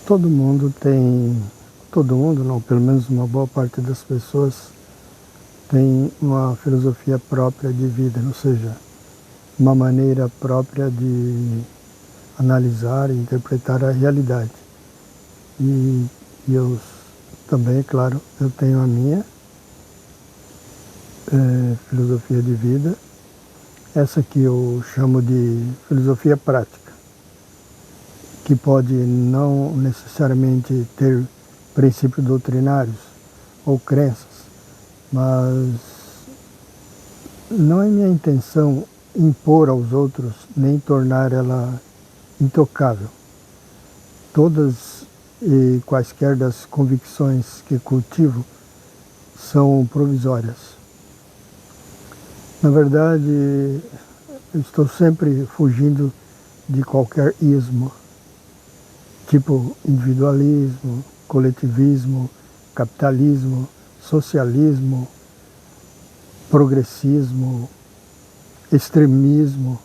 Todo mundo tem, todo mundo não, pelo menos uma boa parte das pessoas tem uma filosofia própria de vida, ou seja, uma maneira própria de analisar e interpretar a realidade. E eu também, claro, eu tenho a minha filosofia de vida, essa que eu chamo de filosofia prática, que pode não necessariamente ter princípios doutrinários ou crenças, mas não é minha intenção impor aos outros nem tornar ela intocável. Todas e quaisquer das convicções que cultivo são provisórias. Na verdade, eu estou sempre fugindo de qualquer ismo, tipo individualismo, coletivismo, capitalismo, socialismo, progressismo, extremismo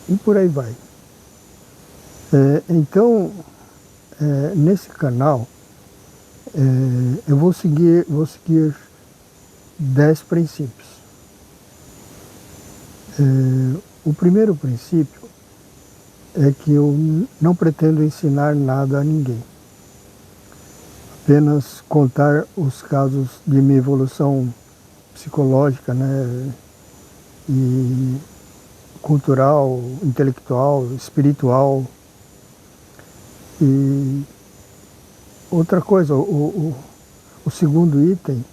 e por aí vai. Então, nesse canal, eu vou seguir 10 princípios. O primeiro princípio é que eu não pretendo ensinar nada a ninguém. Apenas contar os casos de minha evolução psicológica, né, e cultural, intelectual, espiritual. E outra coisa, o segundo item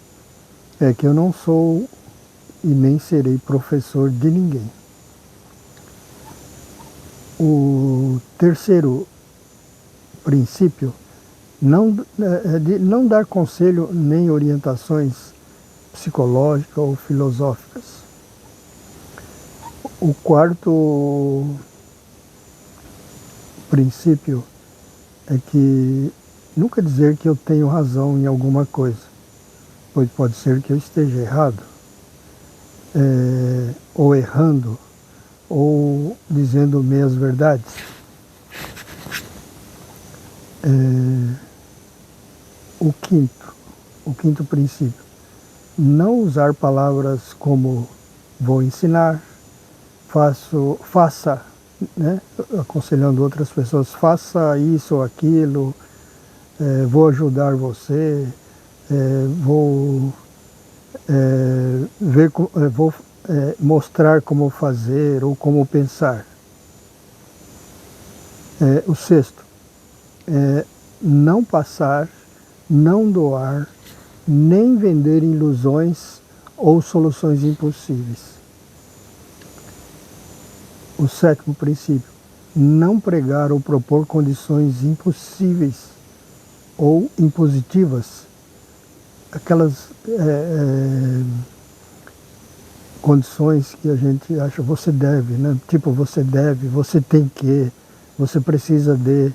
é que eu não sou e nem serei professor de ninguém. O terceiro princípio é de não dar conselho nem orientações psicológicas ou filosóficas. O quarto princípio é que nunca dizer que eu tenho razão em alguma coisa, pois pode ser que eu esteja errado, ou errando, ou dizendo meias verdades. O quinto princípio, não usar palavras como vou ensinar, faça, né, aconselhando outras pessoas, faça isso ou aquilo, vou ajudar você, vou mostrar como fazer ou como pensar. O sexto, não passar, não doar, nem vender ilusões ou soluções impossíveis. O sétimo princípio, não pregar ou propor condições impossíveis ou impositivas, aquelas condições que a gente acha você deve, né? Tipo você deve, você tem que, você precisa de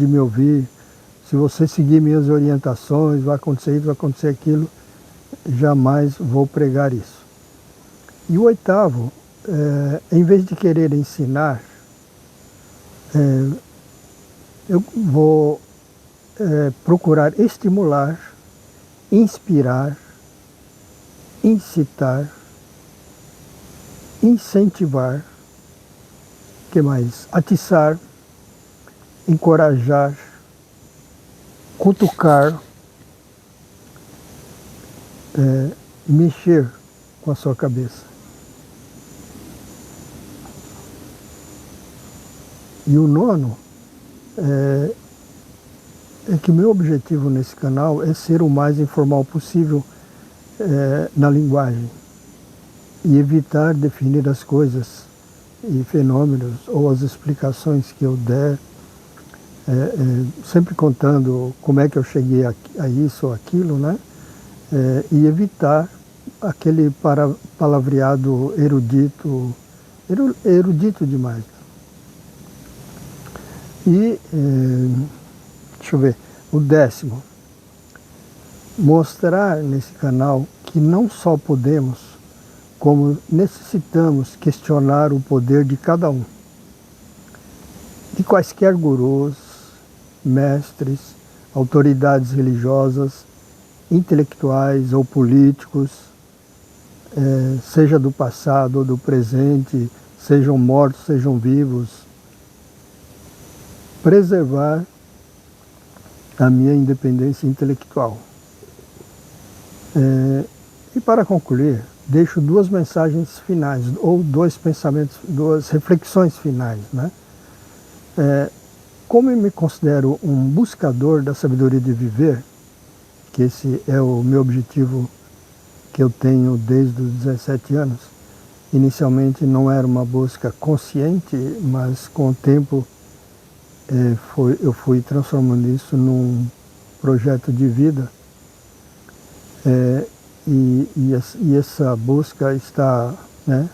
me ouvir, se você seguir minhas orientações, vai acontecer isso, vai acontecer aquilo, jamais vou pregar isso. E o oitavo, em vez de querer ensinar, eu vou procurar estimular, inspirar, incitar, incentivar, que mais? Atiçar, encorajar, cutucar, mexer com a sua cabeça. E o nono é que meu objetivo nesse canal é ser o mais informal possível na linguagem e evitar definir as coisas e fenômenos ou as explicações que eu der, sempre contando como é que eu cheguei a isso ou aquilo, né? E evitar aquele palavreado erudito demais. E, deixa eu ver, o décimo, mostrar nesse canal que não só podemos, como necessitamos questionar o poder de cada um, de quaisquer gurus, mestres, autoridades religiosas, intelectuais ou políticos, seja do passado ou do presente, sejam mortos, sejam vivos, preservar a minha independência intelectual. E para concluir, deixo duas mensagens finais, ou dois pensamentos, duas reflexões finais, né? Como eu me considero um buscador da sabedoria de viver, que esse é o meu objetivo que eu tenho desde os 17 anos, inicialmente não era uma busca consciente, mas com o tempo eu fui transformando isso num projeto de vida. E essa busca está, né,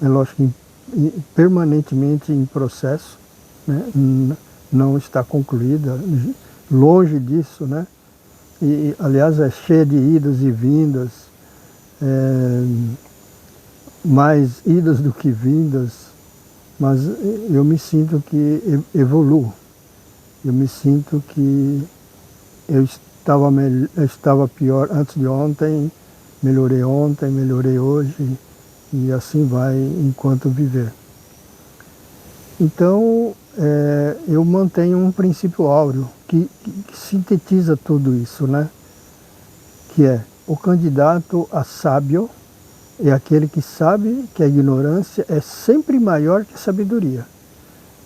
lógico, permanentemente em processo, né, não está concluída, longe disso, né? E, aliás, é cheia de idas e vindas, mais idas do que vindas, mas eu me sinto que evoluo. Eu me sinto que eu estava pior antes de ontem, melhorei hoje, e assim vai enquanto viver. Então, eu mantenho um princípio áureo que sintetiza tudo isso, né? Que é: o candidato a sábio é aquele que sabe que a ignorância é sempre maior que a sabedoria,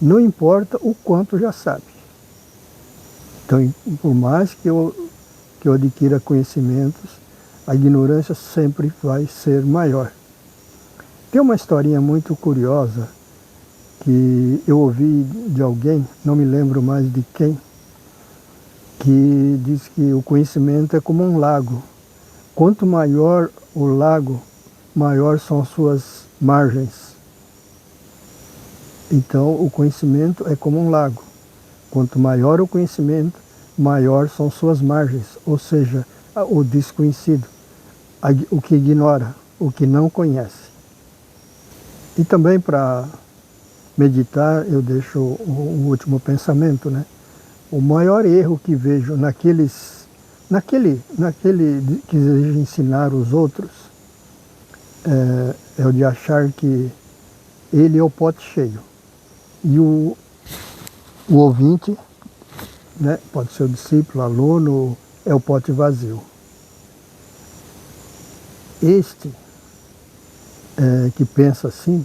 não importa o quanto já sabe. Então, por mais que eu adquira conhecimentos, a ignorância sempre vai ser maior. Tem uma historinha muito curiosa que eu ouvi de alguém, não me lembro mais de quem, que diz que o conhecimento é como um lago. Quanto maior o lago, maior são as suas margens. Então, o conhecimento é como um lago. Quanto maior o conhecimento, maior são suas margens, ou seja, o desconhecido, o que ignora, o que não conhece. E também, para meditar, eu deixo o último pensamento, né? O maior erro que vejo naquele que deseja ensinar os outros é o de achar que ele é o pote cheio e o ouvinte, né, pode ser o discípulo, aluno, é o pote vazio. Este que pensa assim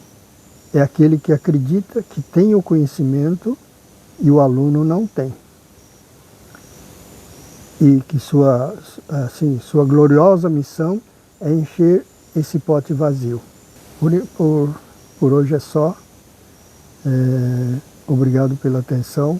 é aquele que acredita que tem o conhecimento e o aluno não tem. E que sua gloriosa missão é encher esse pote vazio. Por hoje é só. Obrigado pela atenção.